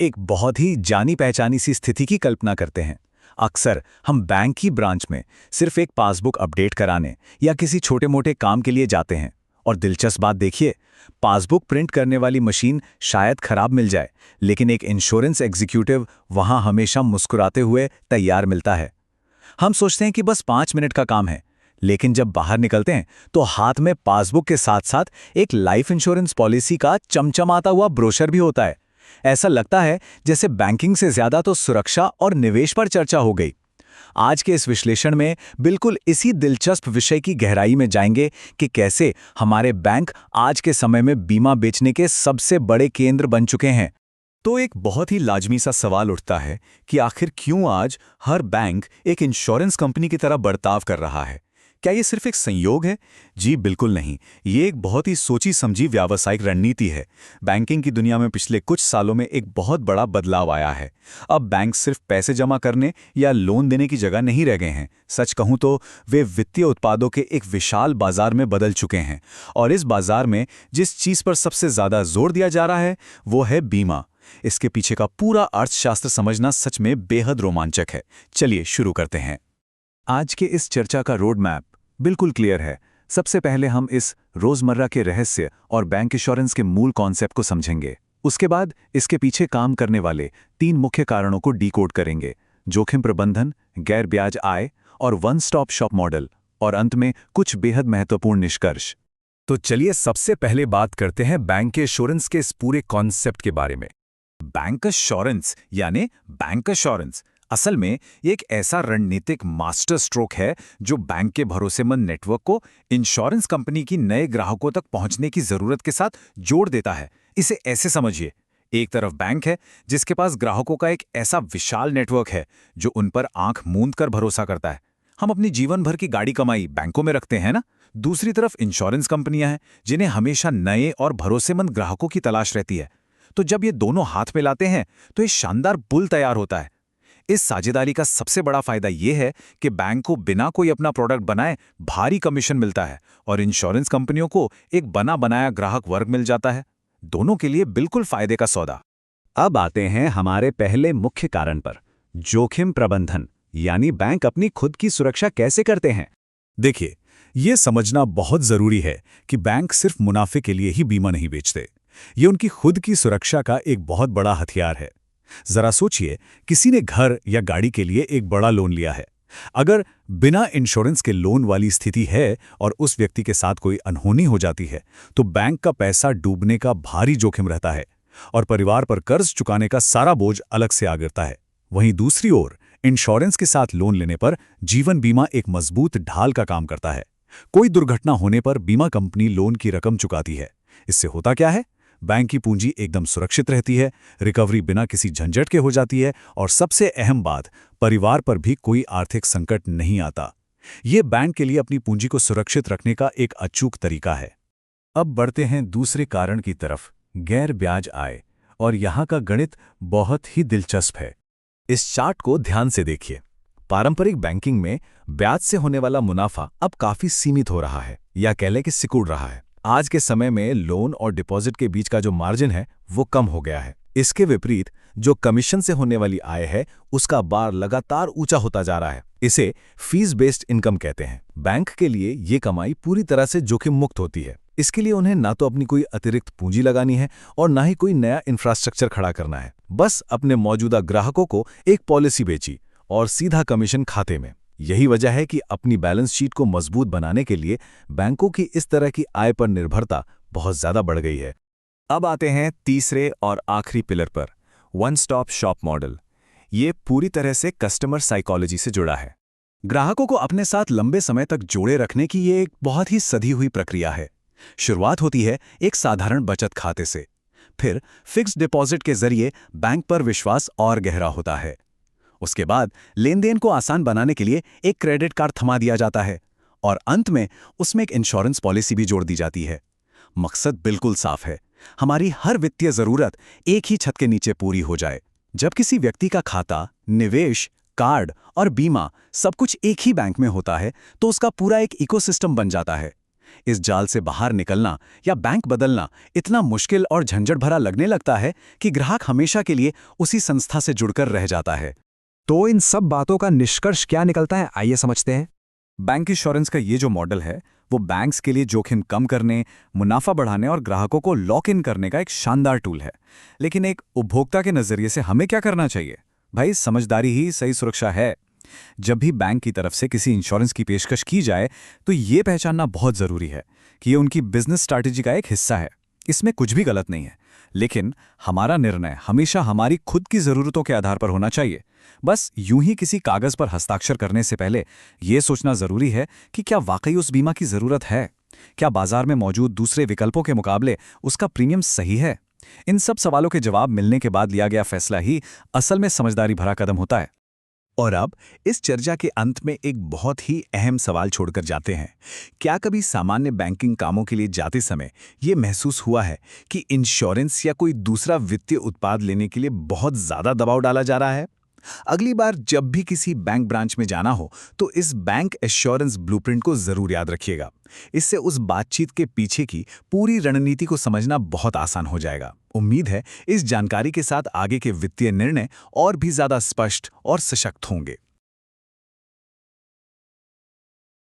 एक बहुत ही जानी पहचानी सी स्थिति की कल्पना करते हैं। अक्सर हम बैंक की ब्रांच में सिर्फ एक पासबुक अपडेट कराने या किसी छोटे मोटे काम के लिए जाते हैं। और दिलचस्प बात देखिए, पासबुक प्रिंट करने वाली मशीन शायद खराब मिल जाए, लेकिन एक इंश्योरेंस एग्जीक्यूटिव वहां हमेशा मुस्कुराते हुए तैयार मिलता है। हम सोचते हैं कि बस 5 मिनट का काम है, लेकिन जब बाहर निकलते हैं तो हाथ में पासबुक के साथ साथ एक लाइफ इंश्योरेंस पॉलिसी का चमचमाता हुआ ब्रोशर भी होता है। ऐसा लगता है जैसे बैंकिंग से ज्यादा तो सुरक्षा और निवेश पर चर्चा हो गई। आज के इस विश्लेषण में बिल्कुल इसी दिलचस्प विषय की गहराई में जाएंगे कि कैसे हमारे बैंक आज के समय में बीमा बेचने के सबसे बड़े केंद्र बन चुके हैं। तो एक बहुत ही लाजमी सा सवाल उठता है कि आखिर क्यों आज हर बैंक एक इंश्योरेंस कंपनी की तरह बर्ताव कर रहा है। क्या ये सिर्फ एक संयोग है? जी बिल्कुल नहीं, ये एक बहुत ही सोची समझी व्यावसायिक रणनीति है। बैंकिंग की दुनिया में पिछले कुछ सालों में एक बहुत बड़ा बदलाव आया है। अब बैंक सिर्फ पैसे जमा करने या लोन देने की जगह नहीं रह गए हैं। सच कहूं तो वे वित्तीय उत्पादों के एक विशाल बाजार में बदल चुके हैं। और इस बाजार में जिस चीज पर सबसे ज्यादा जोर दिया जा रहा है वो है बीमा। इसके पीछे का पूरा अर्थशास्त्र समझना सच में बेहद रोमांचक है। चलिए शुरू करते हैं। आज के इस चर्चा का रोड मैप बिल्कुल क्लियर है। सबसे पहले हम इस रोजमर्रा के रहस्य और बैंक इंश्योरेंस के मूल कॉन्सेप्ट को समझेंगे। उसके बाद इसके पीछे काम करने वाले 3 मुख्य कारणों को डीकोड करेंगे: जोखिम प्रबंधन, गैर ब्याज आय और वन स्टॉप शॉप मॉडल। और अंत में कुछ बेहद महत्वपूर्ण निष्कर्ष। तो चलिए सबसे पहले बात करते हैं बैंक इंश्योरेंस के इस पूरे कॉन्सेप्ट के बारे में। बैंक इंश्योरेंस यानी बैंक इंश्योरेंस असल में एक ऐसा रणनीतिक मास्टर स्ट्रोक है जो बैंक के भरोसेमंद नेटवर्क को इंश्योरेंस कंपनी की नए ग्राहकों तक पहुंचने की जरूरत के साथ जोड़ देता है। इसे ऐसे समझिए, एक तरफ बैंक है जिसके पास ग्राहकों का एक ऐसा विशाल नेटवर्क है जो उन पर आंख मूंद कर भरोसा करता है। हम अपनी जीवन भर की गाड़ी कमाई बैंकों में रखते हैं ना। दूसरी तरफ इंश्योरेंस कंपनियां हैं जिन्हें हमेशा नए और भरोसेमंद ग्राहकों की तलाश रहती है। तो जब ये दोनों हाथ में लाते हैं तो एक शानदार पुल तैयार होता है। इस साझेदारी का सबसे बड़ा फायदा यह है कि बैंक को बिना कोई अपना प्रोडक्ट बनाए भारी कमीशन मिलता है और इंश्योरेंस कंपनियों को एक बना बनाया ग्राहक वर्ग मिल जाता है। दोनों के लिए बिल्कुल फायदे का सौदा। अब आते हैं हमारे पहले मुख्य कारण पर, जोखिम प्रबंधन, यानी बैंक अपनी खुद की सुरक्षा कैसे करते हैं। देखिए, ये समझना बहुत जरूरी है कि बैंक सिर्फ मुनाफे के लिए ही बीमा नहीं बेचते। ये उनकी खुद की सुरक्षा का एक बहुत बड़ा हथियार है। जरा सोचिए, किसी ने घर या गाड़ी के लिए एक बड़ा लोन लिया है। अगर बिना इंश्योरेंस के लोन वाली स्थिति है और उस व्यक्ति के साथ कोई अनहोनी हो जाती है तो बैंक का पैसा डूबने का भारी जोखिम रहता है और परिवार पर कर्ज चुकाने का सारा बोझ अलग से आ गिरता है। वहीं दूसरी ओर इंश्योरेंस के साथ लोन लेने पर जीवन बीमा एक मजबूत ढाल का काम करता है। कोई दुर्घटना होने पर बीमा कंपनी लोन की रकम चुकाती है। इससे होता क्या है? बैंक की पूंजी एकदम सुरक्षित रहती है, रिकवरी बिना किसी झंझट के हो जाती है और सबसे अहम बात, परिवार पर भी कोई आर्थिक संकट नहीं आता। ये बैंक के लिए अपनी पूंजी को सुरक्षित रखने का एक अचूक तरीका है। अब बढ़ते हैं दूसरे कारण की तरफ, गैर ब्याज आय। और यहाँ का गणित बहुत ही दिलचस्प है। इस चार्ट को ध्यान से देखिए। पारंपरिक बैंकिंग में ब्याज से होने वाला मुनाफा अब काफी सीमित हो रहा है, या कह लें कि सिकुड़ रहा है। आज के समय में लोन और डिपॉजिट के बीच का जो मार्जिन है वो कम हो गया है। इसके विपरीत जो कमीशन से होने वाली आय है उसका बार लगातार ऊंचा होता जा रहा है। इसे फीस बेस्ड इनकम कहते हैं। बैंक के लिए ये कमाई पूरी तरह से जोखिम मुक्त होती है। इसके लिए उन्हें ना तो अपनी कोई अतिरिक्त पूंजी लगानी है और ना ही कोई नया इंफ्रास्ट्रक्चर खड़ा करना है। बस अपने मौजूदा ग्राहकों को एक पॉलिसी बेची और सीधा कमीशन खाते में। यही वजह है कि अपनी बैलेंस शीट को मजबूत बनाने के लिए बैंकों की इस तरह की आय पर निर्भरता बहुत ज्यादा बढ़ गई है। अब आते हैं तीसरे और आखिरी पिलर पर, वन स्टॉप शॉप मॉडल। ये पूरी तरह से कस्टमर साइकोलॉजी से जुड़ा है। ग्राहकों को अपने साथ लंबे समय तक जोड़े रखने की ये एक बहुत ही सधी हुई प्रक्रिया है। शुरुआत होती है एक साधारण बचत खाते से, फिर फिक्स्ड डिपॉजिट के जरिए बैंक पर विश्वास और गहरा होता है। उसके बाद लेन देन को आसान बनाने के लिए एक क्रेडिट कार्ड थमा दिया जाता है और अंत में उसमें एक इंश्योरेंस पॉलिसी भी जोड़ दी जाती है। मकसद बिल्कुल साफ है, हमारी हर वित्तीय जरूरत एक ही छत के नीचे पूरी हो जाए। जब किसी व्यक्ति का खाता, निवेश, कार्ड और बीमा सब कुछ एक ही बैंक में होता है तो उसका पूरा एक इकोसिस्टम बन जाता है। इस जाल से बाहर निकलना या बैंक बदलना इतना मुश्किल और झंझट भरा लगने लगता है कि ग्राहक हमेशा के लिए उसी संस्था से जुड़कर रह जाता है। तो इन सब बातों का निष्कर्ष क्या निकलता है, आइए समझते हैं। बैंक इंश्योरेंस का ये जो मॉडल है वो बैंक्स के लिए जोखिम कम करने, मुनाफा बढ़ाने और ग्राहकों को लॉक इन करने का एक शानदार टूल है। लेकिन एक उपभोक्ता के नजरिए से हमें क्या करना चाहिए? भाई, समझदारी ही सही सुरक्षा है। जब भी बैंक की तरफ से किसी इंश्योरेंस की पेशकश की जाए तो ये पहचानना बहुत जरूरी है कि ये उनकी बिजनेस स्ट्रैटेजी का एक हिस्सा है। इसमें कुछ भी गलत नहीं है, लेकिन हमारा निर्णय हमेशा हमारी खुद की जरूरतों के आधार पर होना चाहिए। बस यूं ही किसी कागज पर हस्ताक्षर करने से पहले यह सोचना जरूरी है कि क्या वाकई उस बीमा की जरूरत है, क्या बाजार में मौजूद दूसरे विकल्पों के मुकाबले उसका प्रीमियम सही है। इन सब सवालों के जवाब मिलने के बाद लिया गया फैसला ही असल में समझदारी भरा कदम होता है। और अब इस चर्चा के अंत में एक बहुत ही अहम सवाल छोड़कर जाते हैं। क्या कभी सामान्य बैंकिंग कामों के लिए जाते समय ये महसूस हुआ है कि इंश्योरेंस या कोई दूसरा वित्तीय उत्पाद लेने के लिए बहुत ज़्यादा दबाव डाला जा रहा है? अगली बार जब भी किसी बैंक ब्रांच में जाना हो तो इस बैंक एश्योरेंस ब्लूप्रिंट को ज़रूर याद रखिएगा। इससे उस बातचीत के पीछे की पूरी रणनीति को समझना बहुत आसान हो जाएगा। उम्मीद है इस जानकारी के साथ आगे के वित्तीय निर्णय और भी ज़्यादा स्पष्ट और सशक्त होंगे।